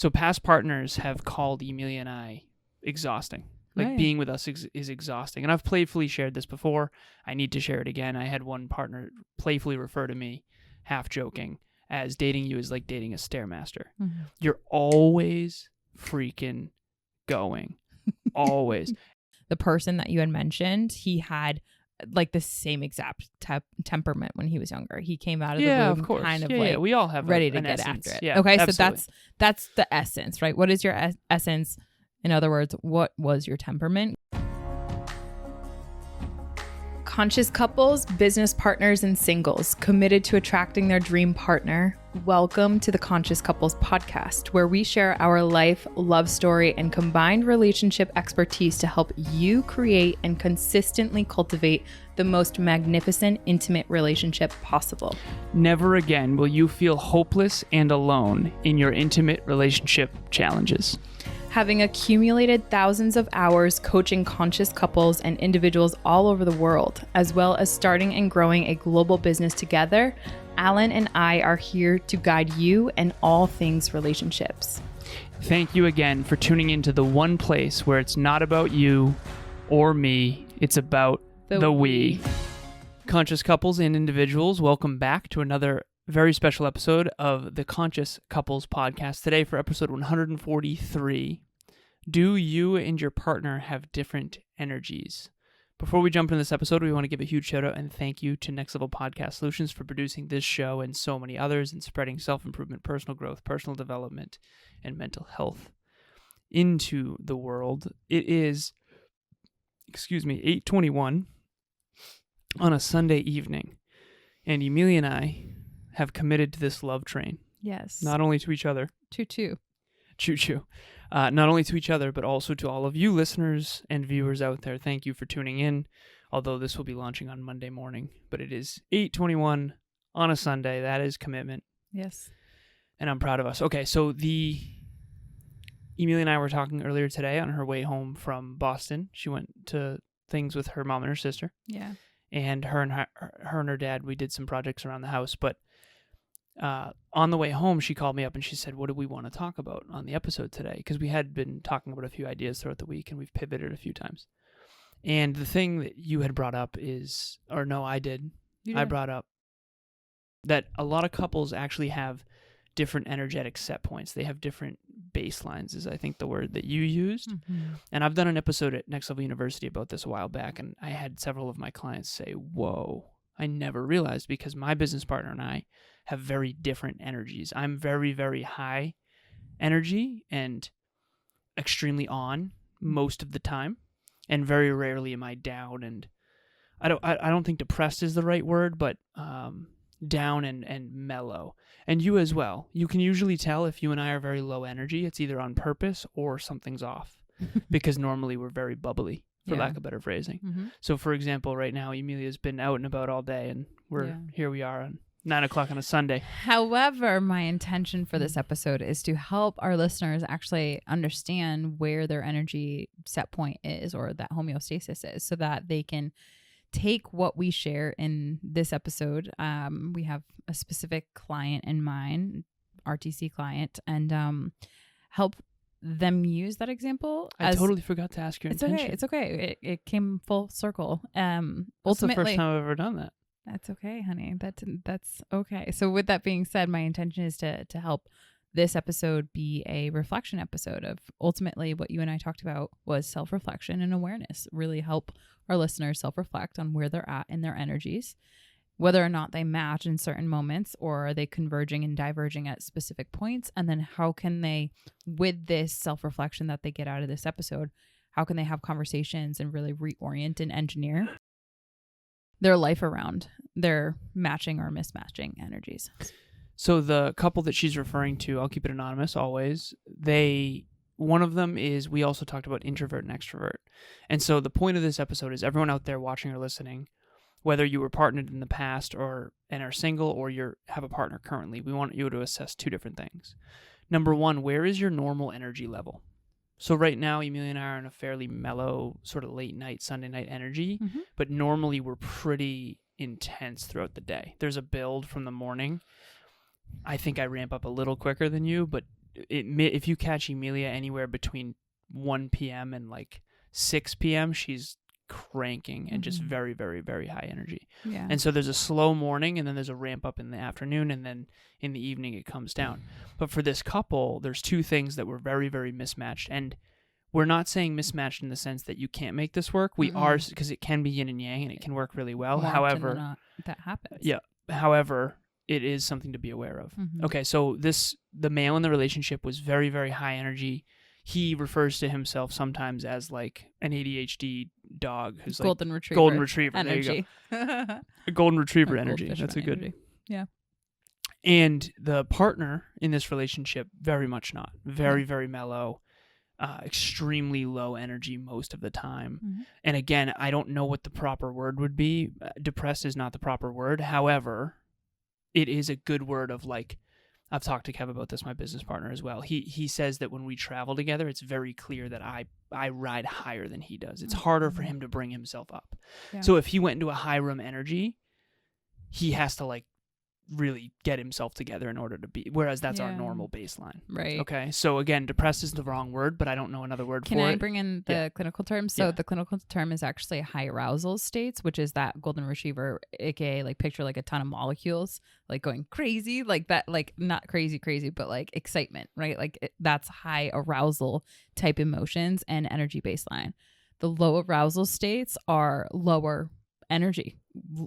So past partners have called Emilia and I exhausting. Like being with us is exhausting. And I've playfully shared this before. I need to share it again. I had one partner playfully refer to me, half joking, as dating you is like dating a Stairmaster. Mm-hmm. You're always freaking going. Always. The person that you had mentioned, he had like the same exact temperament when he was younger. He came out of the womb of course. kind of like we all have ready to an get essence. after it. Yeah, okay, absolutely. So that's the essence, right? What is your essence? In other words, what was your temperament? Conscious couples, business partners, and singles committed to attracting their dream partner. Welcome to the Conscious Couples podcast, where we share our life, love story, and combined relationship expertise to help you create and consistently cultivate the most magnificent, intimate relationship possible. Never again will you feel hopeless and alone in your intimate relationship challenges. Having accumulated thousands of hours coaching conscious couples and individuals all over the world, as well as starting and growing a global business together, Alan and I are here to guide you in all things relationships. Thank you again for tuning into the one place where it's not about you or me, it's about the we. Conscious couples and individuals, welcome back to another very special episode of the Conscious Couples podcast. Today for episode 143, do you and your partner have different energies? Before we jump into this episode, we want to give a huge shout out and thank you to Next Level Podcast Solutions for producing this show and so many others and spreading self-improvement, personal growth, personal development, and mental health into the world. It is, 8:21 on a Sunday evening, and Emilia and I have committed to this love train. Yes. Not only to each other. Choo-choo. Choo-choo. Not only to each other, but also to all of you listeners and viewers out there. Thank you for tuning in, although this will be launching on Monday morning. But it is 8:21 on a Sunday. That is commitment. Yes. And I'm proud of us. Okay, so Emilia and I were talking earlier today on her way home from Boston. She went to things with her mom and her sister. Yeah. And her and her dad, we did some projects around the house, but on the way home, she called me up and she said, what do we want to talk about on the episode today? Because we had been talking about a few ideas throughout the week and we've pivoted a few times. And the thing that you had brought up is, or no, I did. I brought up that a lot of couples actually have different energetic set points. They have different baselines, is I think the word that you used. Mm-hmm. And I've done an episode at Next Level University about this a while back, and I had several of my clients say, whoa, I never realized, because my business partner and I have very different energies. I'm very, very high energy and extremely on most of the time, and very rarely am I down. And I don't think depressed is the right word, but down and mellow. And you as well. You can usually tell if you and I are very low energy. It's either on purpose or something's off, because normally we're very bubbly, for lack of better phrasing. Mm-hmm. So for example, right now, Emilia's been out and about all day, and here we are on 9 o'clock on a Sunday. However, my intention for this episode is to help our listeners actually understand where their energy set point is, or that homeostasis is, so that they can take what we share in this episode. We have a specific client in mind, RTC client, and help them use that example. I totally forgot to ask your intention. It's okay. It came full circle. That's Ultimately, the first time I've ever done that. That's okay, honey. That's okay. So with that being said, my intention is to help this episode be a reflection episode of ultimately what you and I talked about was self-reflection and awareness. Really help our listeners self-reflect on where they're at in their energies, whether or not they match in certain moments, or are they converging and diverging at specific points. And then how can they, with this self-reflection that they get out of this episode, how can they have conversations and really reorient and engineer their life around their matching or mismatching energies? So the couple that she's referring to, I'll keep it anonymous always, one of them is, we also talked about introvert and extrovert. And so the point of this episode is everyone out there watching or listening, whether you were partnered in the past and are single, or you have a partner currently, we want you to assess two different things. Number one, where is your normal energy level? So right now, Emilia and I are in a fairly mellow, sort of late night, Sunday night energy, but normally we're pretty intense throughout the day. There's a build from the morning. I think I ramp up a little quicker than you, but if you catch Emilia anywhere between 1 p.m. and like 6 p.m., she's cranking and just very, very, very high energy. Yeah. And so there's a slow morning, and then there's a ramp up in the afternoon, and then in the evening it comes down. But for this couple, there's two things that were very, very mismatched. And we're not saying mismatched in the sense that you can't make this work. We are, because it can be yin and yang, and it can work really well. More However, often than not, that happens. Yeah. However, it is something to be aware of. Okay, so the male in the relationship was very, very high energy. He refers to himself sometimes as like an ADHD dog who's golden like retriever. Golden retriever Energy. There you go. A golden retriever energy. That's a good. Energy. Yeah. And the partner in this relationship, very much not. Very, very mellow. Extremely low energy most of the time. And again, I don't know what the proper word would be. Depressed is not the proper word. However, it is a good word of like, I've talked to Kev about this, my business partner as well. He says that when we travel together, it's very clear that I ride higher than he does. It's harder for him to bring himself up. Yeah. So if he went into a high room energy, he has to like really get himself together in order to be, whereas that's our normal baseline. Right. Okay. So again, depressed is the wrong word, but I don't know another word for it. Can I bring in the clinical term? So the clinical term is actually high arousal states, which is that golden retriever, aka like picture like a ton of molecules, like going crazy, like that, like not crazy, but like excitement, right? Like that's high arousal type emotions and energy baseline. The low arousal states are lower energy,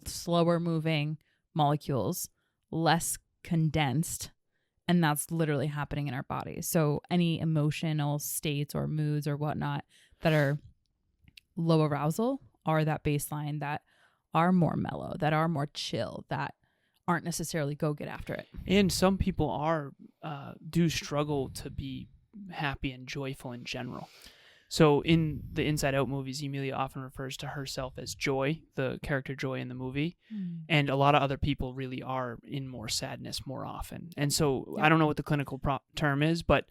slower moving molecules, less condensed, and that's literally happening in our bodies. So any emotional states or moods or whatnot that are low arousal are that baseline that are more mellow, that are more chill, that aren't necessarily go get after it. And some people do struggle to be happy and joyful in general. So in the Inside Out movies, Emilia often refers to herself as Joy, the character Joy in the movie. And a lot of other people really are in more sadness more often. And so I don't know what the clinical term is, but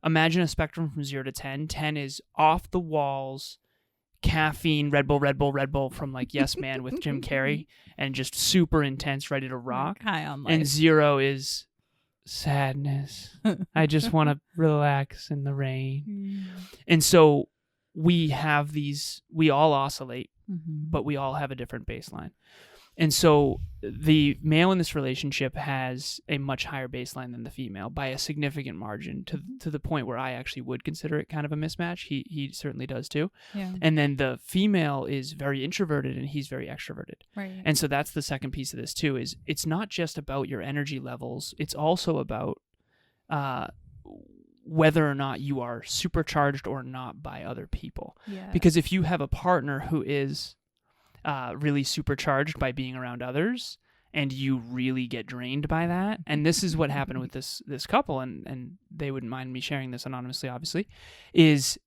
imagine a spectrum from 0 to 10. 10 is off the walls, caffeine, Red Bull from like Yes Man with Jim Carrey, and just super intense, ready to rock. Like high on life. And 0 is sadness. I just want to relax in the rain. And so we all oscillate, but we all have a different baseline. And so the male in this relationship has a much higher baseline than the female by a significant margin, to the point where I actually would consider it kind of a mismatch. He certainly does too. Yeah. And then the female is very introverted and he's very extroverted. Right. And so that's the second piece of this too, is it's not just about your energy levels. It's also about whether or not you are supercharged or not by other people. Yeah. Because if you have a partner who is really supercharged by being around others, and you really get drained by that. And this is what happened with this couple, and they wouldn't mind me sharing this anonymously, obviously, is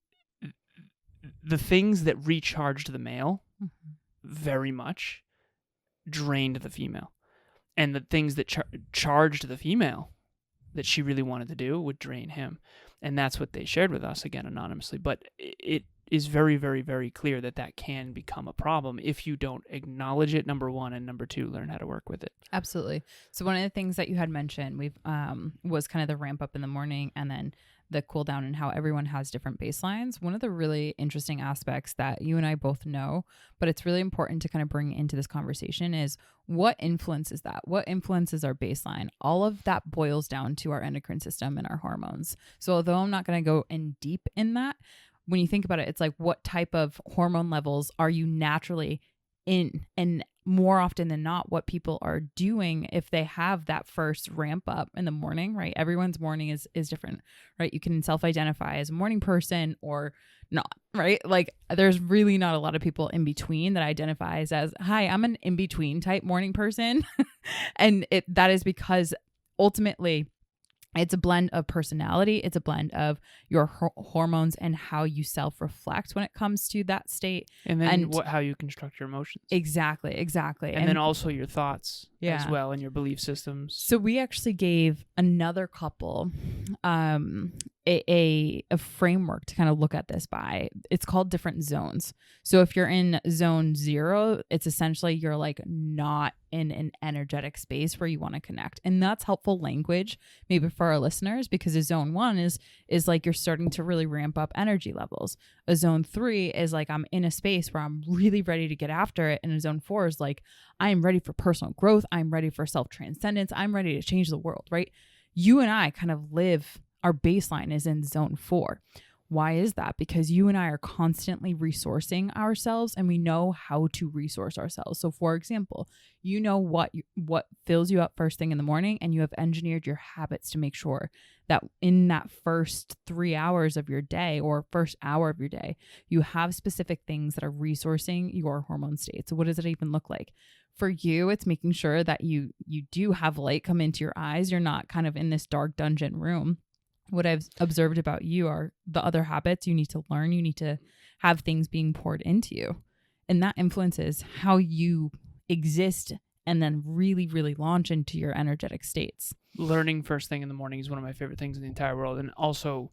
the things that recharged the male very much drained the female. And the things that charged the female that she really wanted to do would drain him. And that's what they shared with us, again, anonymously. But it is very, very, very clear that can become a problem if you don't acknowledge it, number one, and number two, learn how to work with it. Absolutely. So one of the things that you had mentioned was kind of the ramp up in the morning and then the cool down, and how everyone has different baselines. One of the really interesting aspects that you and I both know, but it's really important to kind of bring into this conversation, is what influences that? What influences our baseline? All of that boils down to our endocrine system and our hormones. So although I'm not going to go in deep in that, when you think about it, it's like, what type of hormone levels are you naturally in? And more often than not, what people are doing if they have that first ramp up in the morning, right? Everyone's morning is different, right? You can self-identify as a morning person or not, right? Like there's really not a lot of people in between that identifies as, hi, I'm an in-between type morning person. And that is because ultimately it's a blend of personality. It's a blend of your hormones and how you self-reflect when it comes to that state. And then how you construct your emotions. Exactly. And then also your thoughts as well, and your belief systems. So we actually gave another couple a framework to kind of look at this by. It's called different zones. So if you're in zone 0, it's essentially you're like not in an energetic space where you want to connect. And that's helpful language maybe for our listeners, because a zone 1 is like you're starting to really ramp up energy levels. A zone 3 is like I'm in a space where I'm really ready to get after it. And a zone 4 is like I'm ready for personal growth. I'm ready for self-transcendence. I'm ready to change the world, right? You and I kind of live, our baseline is in zone 4. Why is that? Because you and I are constantly resourcing ourselves, and we know how to resource ourselves. So for example, you know what fills you up first thing in the morning, and you have engineered your habits to make sure that in that first 3 hours of your day or first hour of your day, you have specific things that are resourcing your hormone state. So what does it even look like? For you, it's making sure that you do have light come into your eyes. You're not kind of in this dark dungeon room. What I've observed about you are the other habits you need to learn. You need to have things being poured into you. And that influences how you exist and then really, really launch into your energetic states. Learning first thing in the morning is one of my favorite things in the entire world. And also,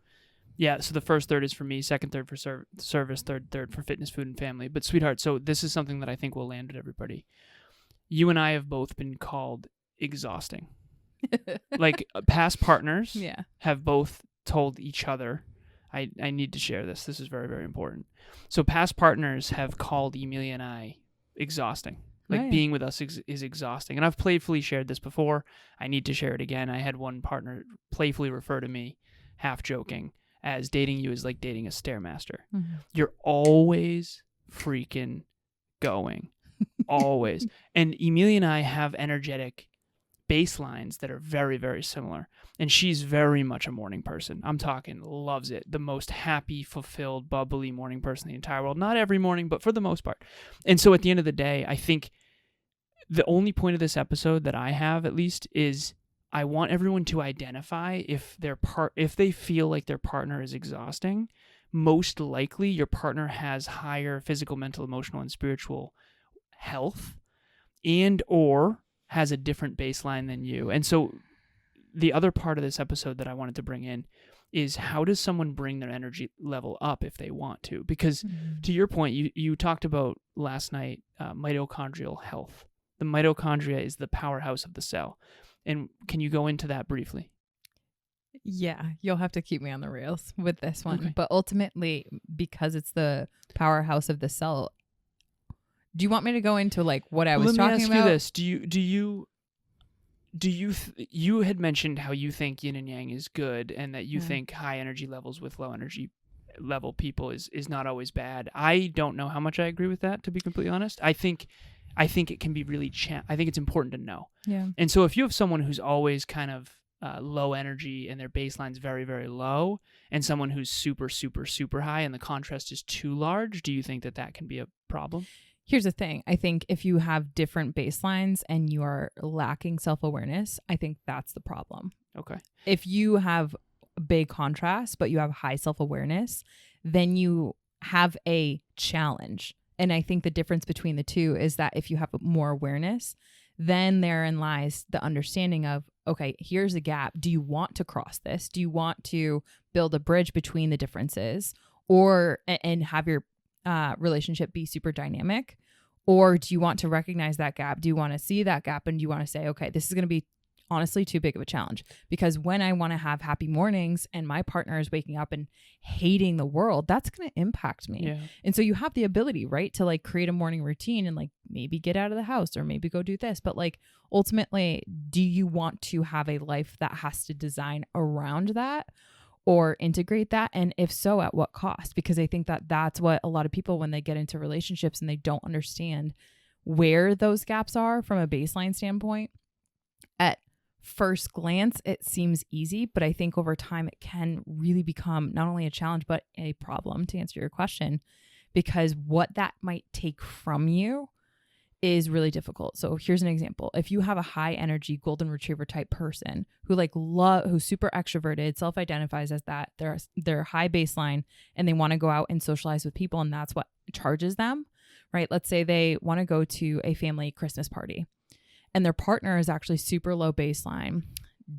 yeah, so the first third is for me, second third for service, third for fitness, food, and family. But sweetheart, so this is something that I think will land with everybody. You and I have both been called exhausting. Like past partners have both told each other, I need to share this. This is very, very important. So past partners have called Emilia and I exhausting. Like being with us is exhausting. And I've playfully shared this before. I need to share it again. I had one partner playfully refer to me, half joking, as dating you is like dating a Stairmaster. Mm-hmm. You're always freaking going. Always. And Emilia and I have energetic baselines that are very, very similar. And she's very much a morning person. I'm talking loves it. The most happy, fulfilled, bubbly morning person in the entire world. Not every morning, but for the most part. And so at the end of the day, I think the only point of this episode that I have, at least, is I want everyone to identify if they feel like their partner is exhausting. Most likely your partner has higher physical, mental, emotional, and spiritual health, and or has a different baseline than you. And so the other part of this episode that I wanted to bring in is how does someone bring their energy level up if they want to? Because to your point, you talked about last night mitochondrial health. The mitochondria is the powerhouse of the cell. And can you go into that briefly? Yeah, you'll have to keep me on the rails with this one. Okay. But ultimately, because it's the powerhouse of the cell, do you want me to go into like what I was talking about? Let me ask you this. You had mentioned how you think yin and yang is good, and that you think high energy levels with low energy level people is not always bad. I don't know how much I agree with that, to be completely honest. I think it can be really I think it's important to know. Yeah. And so if you have someone who's always kind of low energy and their baseline's very, very low, and someone who's super, super, super high and the contrast is too large, do you think that can be a problem? Here's the thing. I think if you have different baselines and you are lacking self-awareness, I think that's the problem. Okay. If you have big contrast, but you have high self-awareness, then you have a challenge. And I think the difference between the two is that if you have more awareness, then therein lies the understanding of, okay, here's a gap. Do you want to cross this? Do you want to build a bridge between the differences, or and have your relationship be super dynamic? Or do you want to recognize that gap? Do you want to see that gap, and do you want to say, okay, this is going to be honestly too big of a challenge? Because when I want to have happy mornings and my partner is waking up and hating the world, that's going to impact me. Yeah. And so you have the ability, right, to like create a morning routine and like maybe get out of the house or maybe go do this. But like ultimately, do you want to have a life that has to design around that or integrate that? And if so, at what cost? Because I think that that's what a lot of people, when they get into relationships and they don't understand where those gaps are from a baseline standpoint, at first glance, it seems easy, but I think over time it can really become not only a challenge, but a problem, to answer your question, because what that might take from you is really difficult. So here's an example. If you have a high energy golden retriever type person who who's super extroverted, self-identifies as that, they're high baseline and they want to go out and socialize with people, and that's what charges them, right? Let's say they want to go to a family Christmas party and their partner is actually super low baseline.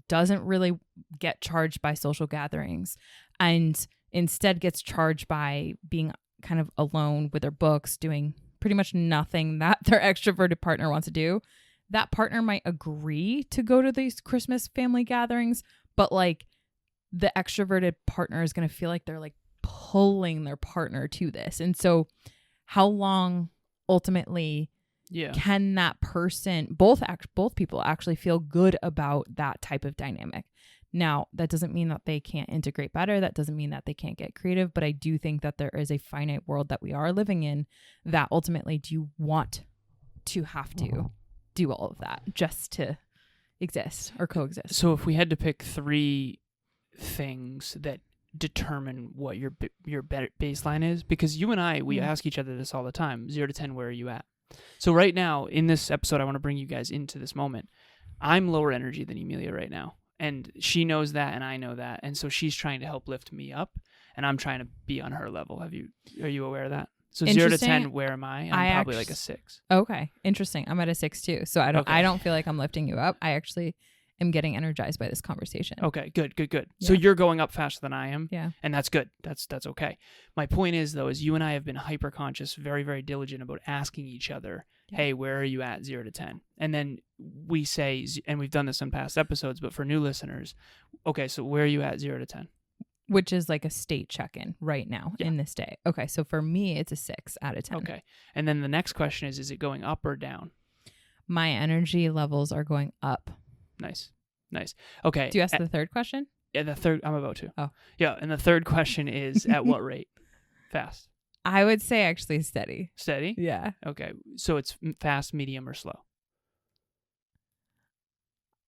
doesn't really get charged by social gatherings and instead gets charged by being kind of alone with their books, doing pretty much nothing that their extroverted partner wants to do, that partner might agree to go to these Christmas family gatherings, but like the extroverted partner is going to feel like they're like pulling their partner to this. And so how long ultimately can that person, both people actually feel good about that type of dynamic? Now, that doesn't mean that they can't integrate better. That doesn't mean that they can't get creative. But I do think that there is a finite world that we are living in that ultimately do you want to have to do all of that just to exist or coexist? So if we had to pick 3 things that determine what your baseline is, because you and I, we ask each other this all the time, 0 to 10, where are you at? So right now in this episode, I want to bring you guys into this moment. I'm lower energy than Emilia right now, and she knows that, and I know that, and so she's trying to help lift me up, and I'm trying to be on her level. Are you aware of that? So 0 to 10, where am I? I'm probably like a 6. Okay, interesting. I'm at a 6 too, so I don't feel like I'm lifting you up. I actually am getting energized by this conversation. Okay, good. Yeah. So you're going up faster than I am. Yeah. And that's good. That's okay. My point is, though, is you and I have been hyper conscious, very, very diligent about asking each other, hey, where are you at 0 to 10? And then we say, and we've done this in past episodes, but for new listeners, okay, so where are you at 0 to 10? Which is like a state check-in right now in this day. Okay, so for me, it's a 6 out of 10. Okay. And then the next question is it going up or down? My energy levels are going up. Nice. Okay. Do you ask the third question? Yeah, the third. I'm about to. Oh. Yeah, and the third question is at what rate? Fast. I would say actually steady. Steady? Yeah. Okay. So it's fast, medium, or slow?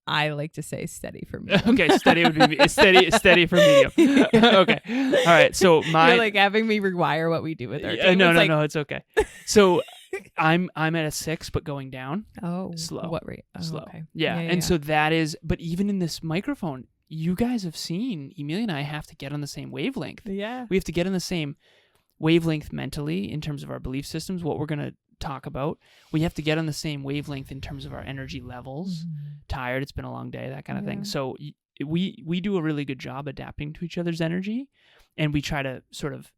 I like to say steady for me. Okay, steady would be steady for medium. Okay. All right. So You're like having me rewire what we do with our team. No, it's okay. So I'm at a 6, but going down. Oh, slow. What rate? Oh, slow. Okay. Yeah. And so that is, but even in this microphone, you guys have seen Emilia and I have to get on the same wavelength. Yeah. We have to get on the same wavelength mentally in terms of our belief systems, what we're going to talk about. We have to get on the same wavelength in terms of our energy levels. Tired, it's been a long day, that kind of thing. So we do a really good job adapting to each other's energy, and we try to sort of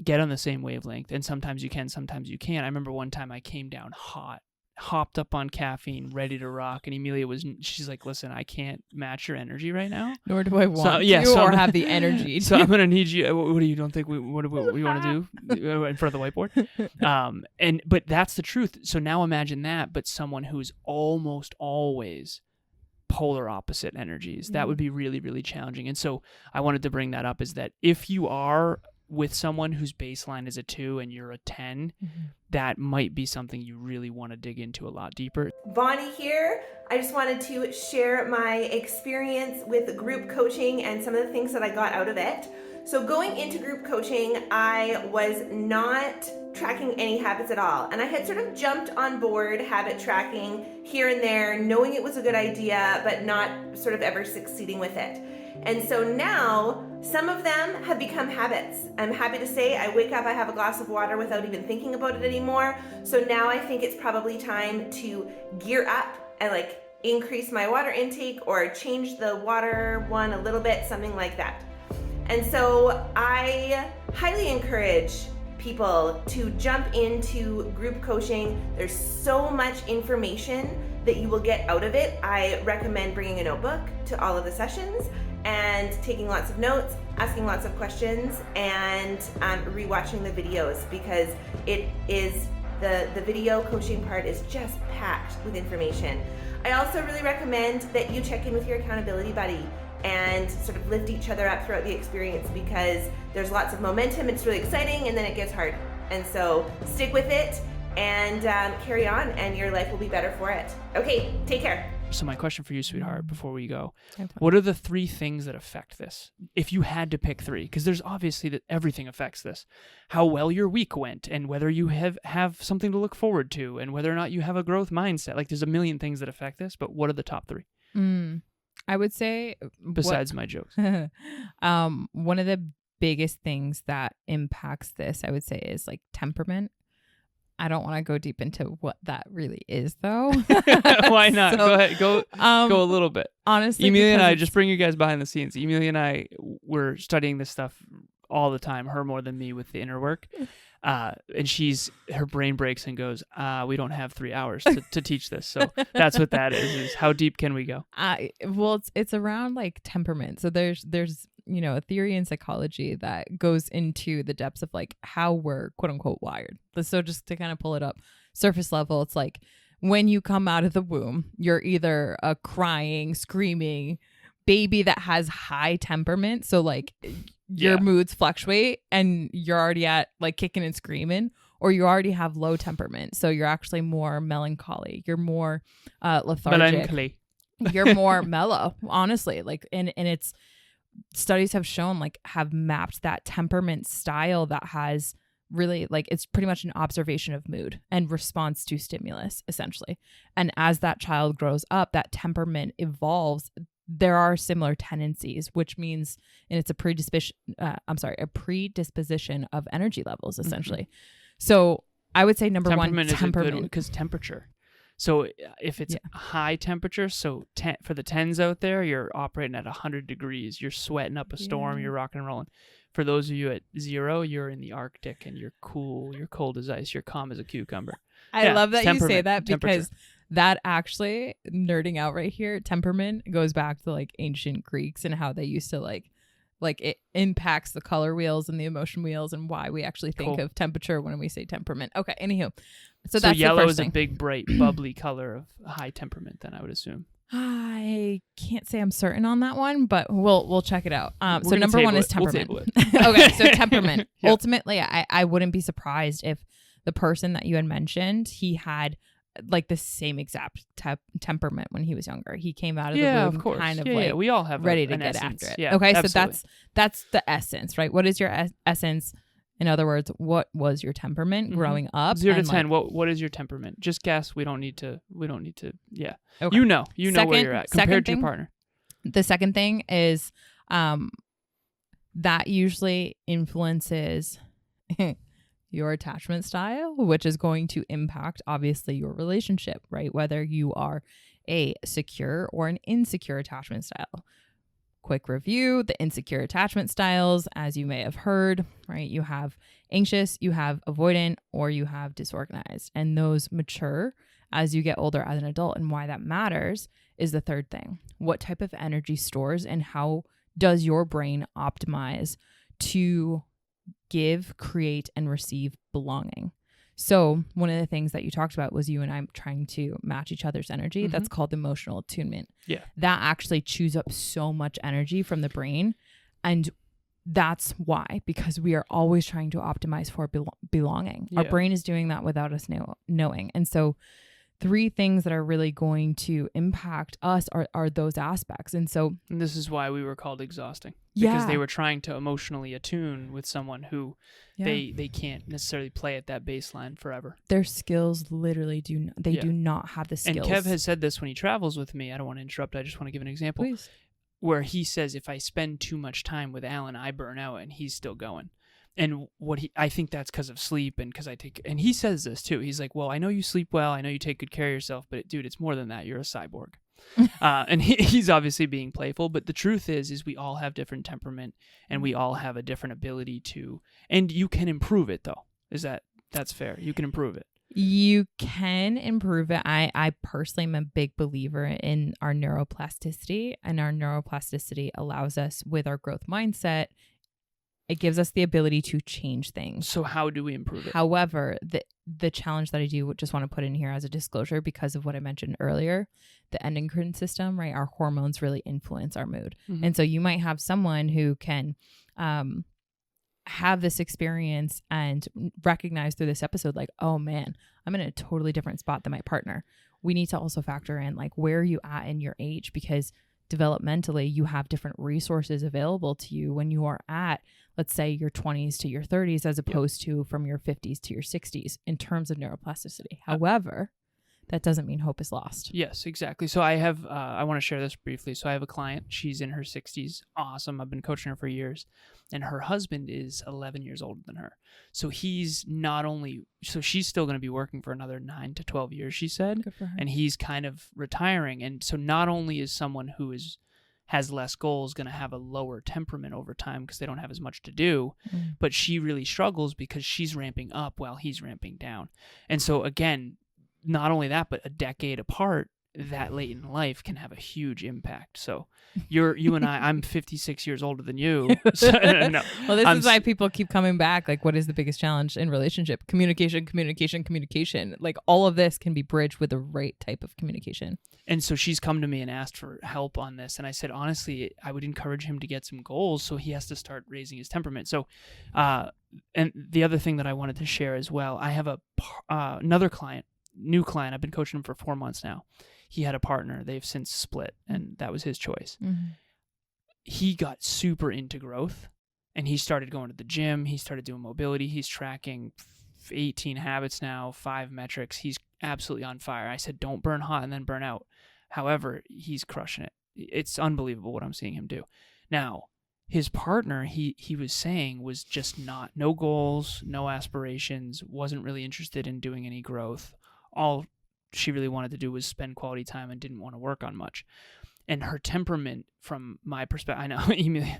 get on the same wavelength. And sometimes you can, sometimes you can't. I remember one time I came down hot, hopped up on caffeine, ready to rock, and Emilia she's like, listen, I can't match your energy right now. Nor do I want to or have the energy. So I'm gonna need you. What do you don't think what do we want to do in front of the whiteboard? But that's the truth. So now imagine that, but someone who's almost always polar opposite energies. That would be really, really challenging. And so I wanted to bring that up, is that if you are with someone whose baseline is a 2 and you're a 10, that might be something you really want to dig into a lot deeper. Bonnie here. I just wanted to share my experience with group coaching and some of the things that I got out of it. So going into group coaching, I was not tracking any habits at all. And I had sort of jumped on board habit tracking here and there, knowing it was a good idea, but not sort of ever succeeding with it. And so now some of them have become habits. I'm happy to say I wake up, I have a glass of water without even thinking about it anymore. So now I think it's probably time to gear up and increase my water intake or change the water one a little bit, something like that. And so I highly encourage people to jump into group coaching. There's so much information that you will get out of it. I recommend bringing a notebook to all of the sessions and taking lots of notes, asking lots of questions, and rewatching the videos, because it is the video coaching part is just packed with information. I also really recommend that you check in with your accountability buddy and sort of lift each other up throughout the experience, because there's lots of momentum, it's really exciting, and then it gets hard. And so stick with it and carry on, and your life will be better for it. Okay, take care. So my question for you, sweetheart, before we go, what are the 3 things that affect this? If you had to pick 3, because there's obviously that everything affects this. How well your week went, and whether you have something to look forward to, and whether or not you have a growth mindset. There's a million things that affect this, but what are the top 3? I would say, besides my jokes, one of the biggest things that impacts this, I would say, is temperament. I don't want to go deep into what that really is, though. Why not? So, Go ahead. Go a little bit. Honestly, Emilia and I, just bring you guys behind the scenes. Emilia and I were studying this stuff all the time, her more than me with the inner work. And her brain breaks and goes, we don't have 3 hours to teach this. So that's what that is how deep can we go? Well, it's around like temperament. So there's a theory in psychology that goes into the depths of like how we're quote unquote wired. So just to kind of pull it up surface level, it's like when you come out of the womb, you're either a crying, screaming baby that has high temperament. So like your moods fluctuate and you're already at like kicking and screaming, or you already have low temperament. So you're actually more melancholy. You're more lethargic. Melancholy. You're more mellow, honestly. Like, and it's, studies have shown, like, have mapped that temperament style that has really, like, it's pretty much an observation of mood and response to stimulus, essentially. And as that child grows up, that temperament evolves. There are similar tendencies, which means, and it's a predisposition of energy levels, essentially. So I would say number one, temperament. Because temperature. So if it's high temperature, so for the 10s out there, you're operating at 100 degrees. You're sweating up a storm. You're rocking and rolling. For those of you at 0, you're in the Arctic and you're cool. You're cold as ice. You're calm as a cucumber. I love that you say that because that actually, nerding out right here, temperament goes back to like ancient Greeks and how they used to like it impacts the color wheels and the emotion wheels and why we actually think of temperature when we say temperament. Okay, anywho. So that's yellow the first is thing. A big, bright, bubbly color of high temperament, then I would assume. I can't say I'm certain on that one, but we'll check it out. So number one is temperament. We'll table it. Okay, so temperament. Ultimately, I wouldn't be surprised if the person that you had mentioned, he had like the same exact temperament when he was younger. He came out of the womb of course. kind of like we all have ready to an get essence. after it. Yeah, okay, absolutely. So that's the essence, right? What is your essence? In other words, what was your temperament growing up? 0 to 10. What is your temperament? Just guess. We don't need to. Yeah. Okay. You know where you're at compared to your partner. The second thing is that usually influences your attachment style, which is going to impact obviously your relationship, right? Whether you are a secure or an insecure attachment style. Quick review, the insecure attachment styles, as you may have heard, right? You have anxious, you have avoidant, or you have disorganized. And those mature as you get older as an adult. And why that matters is the third thing. What type of energy stores and how does your brain optimize to give, create, and receive belonging? So one of the things that you talked about was you and I trying to match each other's energy. That's called emotional attunement. Yeah. That actually chews up so much energy from the brain. And that's why, because we are always trying to optimize for belonging. Our brain is doing that without us knowing. And so 3 things that are really going to impact us are those aspects. And this is why we were called exhausting. Because they were trying to emotionally attune with someone who they can't necessarily play at that baseline forever. Their skills literally do not have the skills. And Kev has said this when he travels with me. I don't want to interrupt. I just want to give an example. Please. Where he says, if I spend too much time with Alan, I burn out, and he's still going. And I think that's because of sleep and because and he says this too. He's like, well, I know you sleep well. I know you take good care of yourself, but dude, it's more than that. You're a cyborg. And he's obviously being playful, but the truth is we all have different temperament and we all have a different ability to, and you can improve it though. That's fair. You can improve it. You can improve it. I personally am a big believer in our neuroplasticity, and our neuroplasticity allows us with our growth mindset. It gives us the ability to change things. So how do we improve it? However, the challenge that I do just want to put in here as a disclosure, because of what I mentioned earlier, the endocrine system, right? Our hormones really influence our mood. And so you might have someone who can have this experience and recognize through this episode, like, oh man, I'm in a totally different spot than my partner. We need to also factor in like, where are you at in your age? Because developmentally, you have different resources available to you when you are at, let's say, your 20s to your 30s, as opposed to from your 50s to your 60s in terms of neuroplasticity. However, that doesn't mean hope is lost. Yes, exactly. So I have, I want to share this briefly. So I have a client. She's in her 60s. Awesome. I've been coaching her for years. And her husband is 11 years older than her. So he's not only, so she's still going to be working for another 9 to 12 years, she said. Good for her. And he's kind of retiring. And so not only is someone who has less goals going to have a lower temperament over time because they don't have as much to do, but she really struggles because she's ramping up while he's ramping down. And so again, not only that, but a decade apart, that late in life can have a huge impact. So you and I'm 56 years older than you. So, no, well, this is why people keep coming back. Like, what is the biggest challenge in relationship? Communication. Like, all of this can be bridged with the right type of communication. And so she's come to me and asked for help on this. And I said, honestly, I would encourage him to get some goals. So he has to start raising his temperament. So, and the other thing that I wanted to share as well, I have another new client. I've been coaching him for 4 months now. He had a partner. They've since split, and that was his choice. Mm-hmm. He got super into growth, and he started going to the gym. He started doing mobility. He's tracking 18 habits now, 5 metrics. He's absolutely on fire. I said, don't burn hot and then burn out. However, he's crushing it. It's unbelievable what I'm seeing him do. Now, his partner, he was saying, was just no goals, no aspirations, wasn't really interested in doing any growth. All she really wanted to do was spend quality time and didn't want to work on much. And her temperament, from my perspective, I know, Emilia,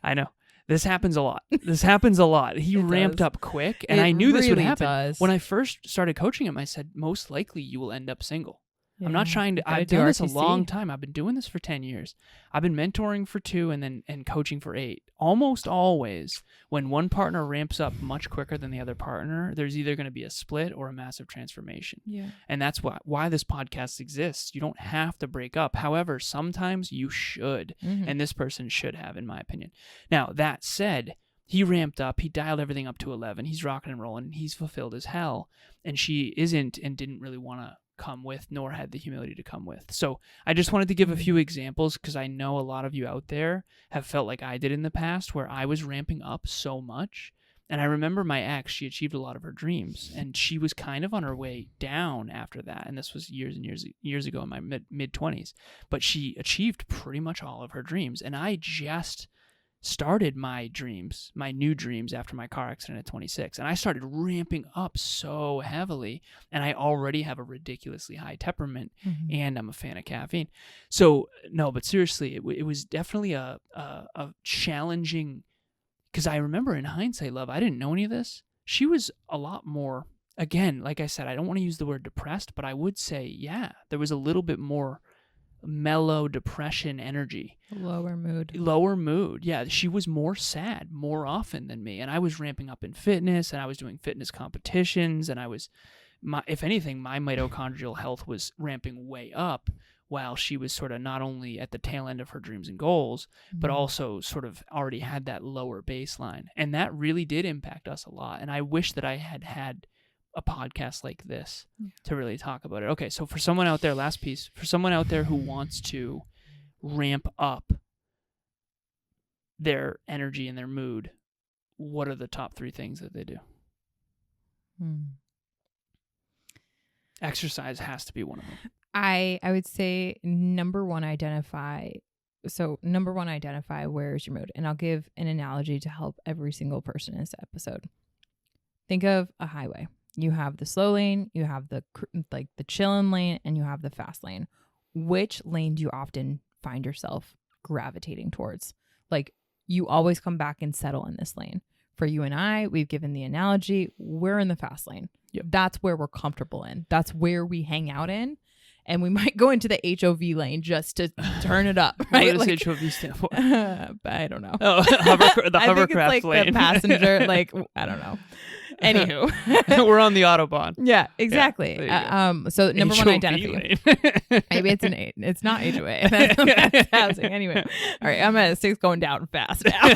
I know. This happens a lot. He ramped up quick, and I knew this would happen. When I first started coaching him, I said, most likely you will end up single. Yeah, I'm not trying to, I've done this a long time. I've been doing this for 10 years. I've been mentoring for 2 and coaching for 8. Almost always, when one partner ramps up much quicker than the other partner, there's either going to be a split or a massive transformation. Yeah. And that's why this podcast exists. You don't have to break up. However, sometimes you should, and this person should have, in my opinion. Now, that said, he ramped up. He dialed everything up to 11. He's rocking and rolling. And he's fulfilled as hell. And she isn't and didn't really want to come with, nor had the humility to come with. So I just wanted to give a few examples because I know a lot of you out there have felt like I did in the past, where I was ramping up so much. And I remember my ex, she achieved a lot of her dreams, and she was kind of on her way down after that. And this was years and years ago in my mid-20s. But she achieved pretty much all of her dreams. And I just started my new dreams after my car accident at 26. And I started ramping up so heavily, and I already have a ridiculously high temperament, and I'm a fan of caffeine. So no, but seriously, it was definitely a challenging, because I remember in hindsight, love, I didn't know any of this. She was a lot more, again, like I said, I don't want to use the word depressed, but I would say, yeah, there was a little bit more mellow depression energy. Lower mood. Yeah, she was more sad more often than me, and I was ramping up in fitness, and I was doing fitness competitions, and if anything, my mitochondrial health was ramping way up, while she was sort of not only at the tail end of her dreams and goals, but also sort of already had that lower baseline. And that really did impact us a lot. And I wish that I had a podcast like this to really talk about it. Okay, so for someone out there, last piece, for someone out there who wants to ramp up their energy and their mood, what are the top 3 things that they do? Exercise has to be one of them. I would say number one, identify where's your mood. And I'll give an analogy to help every single person in this episode. Think of a highway. You have the slow lane, you have the chillin' lane, and you have the fast lane. Which lane do you often find yourself gravitating towards? Like, you always come back and settle in this lane. For you and I, we've given the analogy, we're in the fast lane. Yep. That's where we're comfortable in. That's where we hang out in. And we might go into the HOV lane just to turn it up, right? What does HOV stand for? I don't know. Oh, the hovercraft lane. The passenger, I don't know. Anywho, we're on the Autobahn. Yeah, exactly. Yeah, so number one, identity. Maybe it's an 8. It's not HOA. That's housing. Anyway, all right. I'm at 6 going down fast now.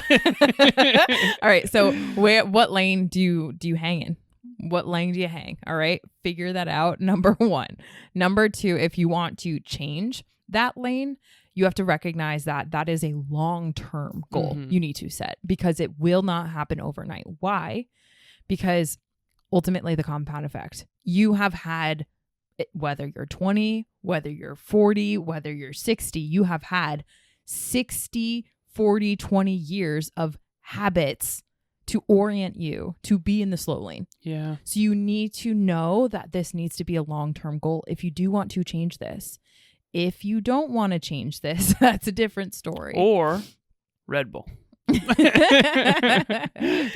All right. So what lane do you hang in? What lane do you hang? All right. Figure that out. Number 1. Number 2, if you want to change that lane, you have to recognize that is a long-term goal you need to set, because it will not happen overnight. Why? Because ultimately the compound effect. You have had whether you're 20, whether you're 40, whether you're 60, you have had 60, 40, 20 years of habits to orient you to be in the slow lane. Yeah. So you need to know that this needs to be a long-term goal if you do want to change this. If you don't want to change this, that's a different story. Or Red Bull. You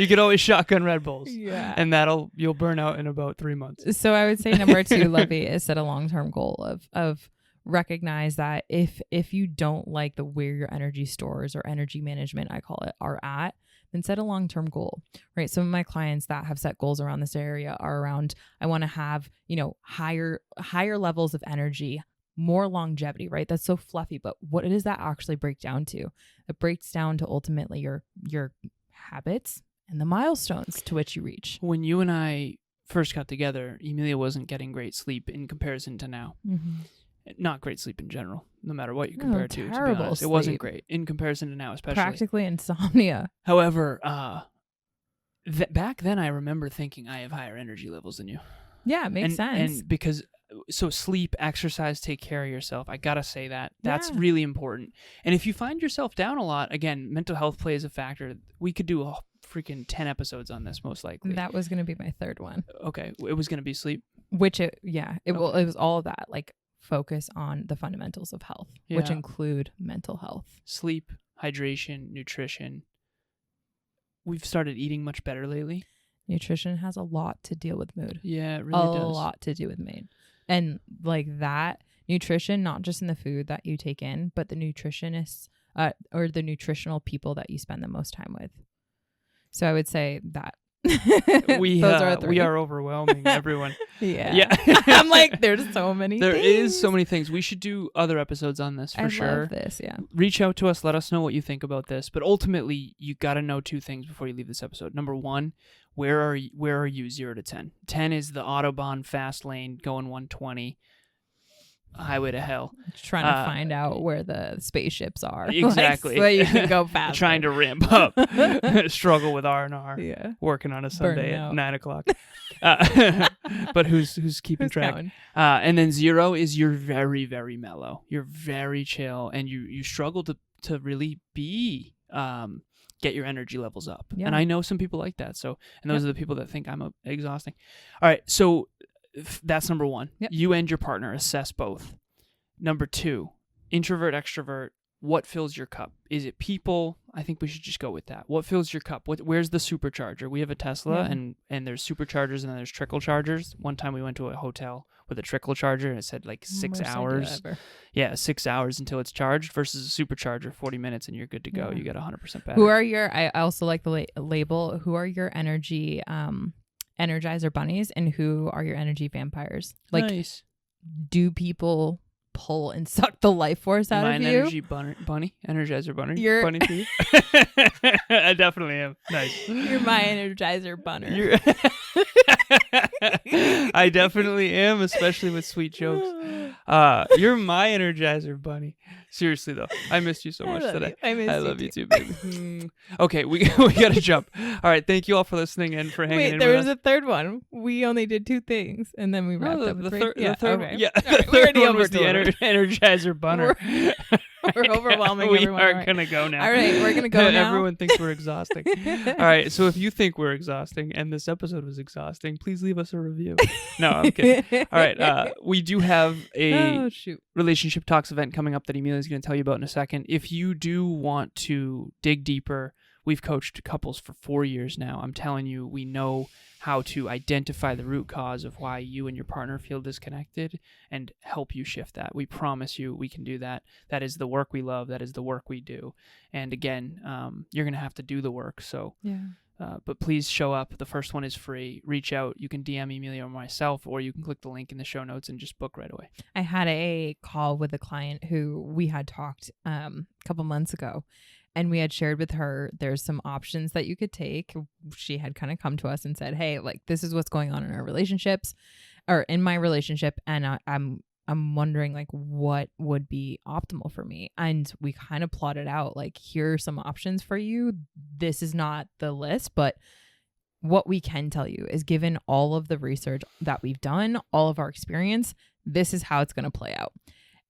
could always shotgun Red Bulls. Yeah. And you'll burn out in about 3 months. So I would say number 2, Lovey, is set a long-term goal of recognize that if you don't like where your energy stores or energy management, I call it, are at, then set a long-term goal, right? Some of my clients that have set goals around this area are around, I want to have, higher levels of energy, more longevity, right? That's so fluffy, but what does that actually break down to? It breaks down to ultimately your habits and the milestones to which you reach. When you and I first got together, Emilia wasn't getting great sleep in comparison to now. Mm-hmm. Not great sleep in general, no matter what you compare it to be terrible honest. It wasn't great in comparison to now, especially. Practically insomnia. However, back then I remember thinking I have higher energy levels than you. Yeah, it makes sense. And because, sleep, exercise, take care of yourself. I gotta say that. That's Yeah. really important. And if you find yourself down a lot, again, mental health plays a factor. We could do a freaking 10 episodes on this, most likely. That was going to be my third one. Okay, it was gonna be sleep. It was all of that, like focus on the fundamentals of health, which Yeah. include mental health. Sleep, hydration, nutrition. We've started eating much better lately. Nutrition has a lot to deal with mood. Yeah, it really does. A lot to do with mood. And like that, nutrition, not just in the food that you take in, but the nutritionists or the nutritional people that you spend the most time with. So I would say that. We Those are we are overwhelming everyone. Yeah. I'm like, there's so many There things. is so many things. We should do other episodes on this for I sure. love this, yeah. Reach out to us. Let us know what you think about this. But ultimately, you got to know 2 things before you leave this episode. Number 1, where are you 0 to 10? 10 is the Autobahn fast lane going 120. Highway to hell. Trying to find out where the spaceships are. Exactly. So you can go fast. Trying to ramp up. Struggle with R&R. Yeah. Working on a Sunday Burning at out. 9:00. But who's keeping Who's track? counting? And then 0 is you're very, very mellow. You're very chill, and you struggle to really be get your energy levels up. Yeah. And I know some people like that. So, and those are the people that think I'm exhausting. All right, so that's number 1. Yep. You and your partner assess both. Number 2, introvert, extrovert. What fills your cup? Is it people? I think we should just go with that. What fills your cup? Where's the supercharger? We have a Tesla, and there's superchargers and then there's trickle chargers. One time we went to a hotel with a trickle charger, and it said like 6 Worst idea hours. ever. Yeah, 6 hours until it's charged versus a supercharger, 40 minutes, and you're good to go. Yeah. You get 100% battery. Who are your, I also like the label, who are your energy energizer bunnies and who are your energy vampires? Like, nice. do people pull and suck the life force out Am I of an you? energy bunny? Energizer bunny? You're- Bunny to you? I definitely am. Nice. You're my energizer bunner. I definitely am, especially with sweet jokes. You're my Energizer bunny. Seriously though, I missed you so much today. I love you too, baby. Okay, we gotta jump. All right, thank you all for listening and for hanging in Wait, there with was us. a third one. We only did 2 things, and then we wrapped up with the 3. third, Yeah, the third, okay. yeah, All the right, we're third already one was the over-delivered. Energizer bunner. We're overwhelming We everyone. are All right. gonna go now. All right, we're gonna go now. Everyone thinks we're exhausting. All right, so if you think we're exhausting and this episode was exhausting, please leave us a review. No, I'm kidding. All right, we do have a Oh shoot. relationship talks event coming up that Emilia is going to tell you about in a second. If you do want to dig deeper, we've coached couples for 4 years now. I'm telling you, we know how to identify the root cause of why you and your partner feel disconnected and help you shift that. We promise you we can do that. That is the work we love. That is the work we do. And again, you're going to have to do the work. So, Yeah. but please show up. The first one is free. Reach out. You can DM Emilia or myself, or you can click the link in the show notes and just book right away. I had a call with a client who we had talked a couple months ago, and we had shared with her there's some options that you could take. She had kind of come to us and said, hey, like, this is what's going on in our relationships or in my relationship. And I'm wondering like what would be optimal for me. And we kind of plotted out like, here are some options for you. This is not the list, but what we can tell you is given all of the research that we've done, all of our experience, This is how it's going to play out.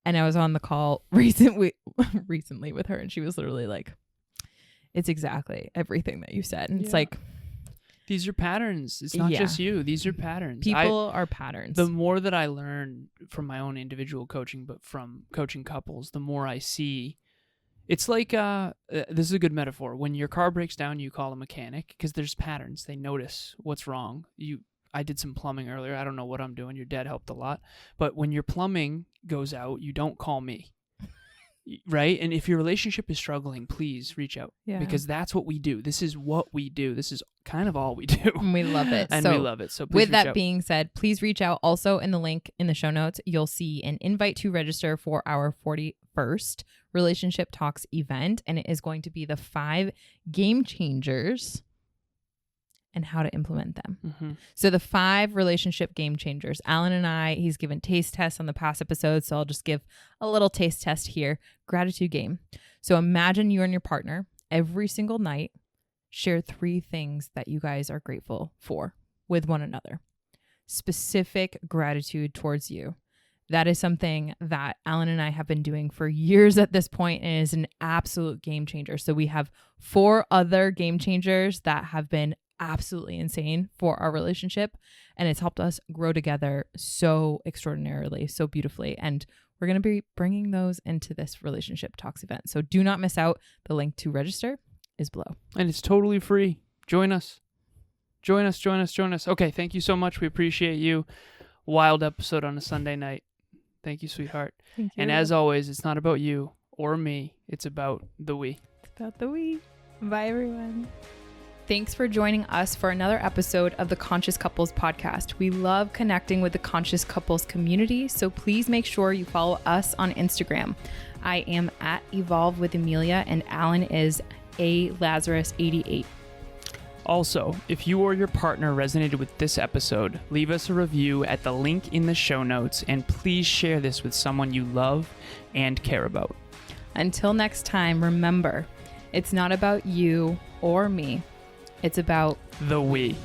And I was on the call recently with her, and she was literally like, it's exactly everything that you said. And it's like, these are patterns. It's not just you. These are patterns. People are patterns. The more that I learn from my own individual coaching, but from coaching couples, the more I see. It's like, this is a good metaphor. When your car breaks down, you call a mechanic because there's patterns. They notice what's wrong. I did some plumbing earlier. I don't know what I'm doing. Your dad helped a lot. But when your plumbing goes out, you don't call me. Right? And if your relationship is struggling, please reach out. Yeah. Because that's what we do. This is what we do. This is kind of all we do. And we love it. And we love it. So please with reach that out. being said, please reach out. Also in the link in the show notes, you'll see an invite to register for our 41st Relationship Talks event. And it is going to be the 5 game changers and how to implement them. Mm-hmm. So the 5 relationship game changers. Alan and I, he's given taste tests on the past episodes, so I'll just give a little taste test here. Gratitude game. So imagine you and your partner every single night share 3 things that you guys are grateful for with one another. Specific gratitude towards you. That is something that Alan and I have been doing for years at this point, and is an absolute game changer. So we have 4 other game changers that have been absolutely insane for our relationship, and it's helped us grow together so extraordinarily, so beautifully. And we're going to be bringing those into this Relationship Talks event. So do not miss out. The link to register is below. And it's totally free. Join us. Join us. Okay, thank you so much. We appreciate you. Wild episode on a Sunday night. Thank you, sweetheart. Thank you. And as always, it's not about you or me. It's about the we. It's about the we. Bye, everyone. Thanks for joining us for another episode of the Conscious Couples podcast. We love connecting with the Conscious Couples community, so please make sure you follow us on Instagram. I am at Evolve with Emilia, and Alan is alazarus88. Also, if you or your partner resonated with this episode, leave us a review at the link in the show notes, and please share this with someone you love and care about. Until next time, remember, it's not about you or me. It's about the we.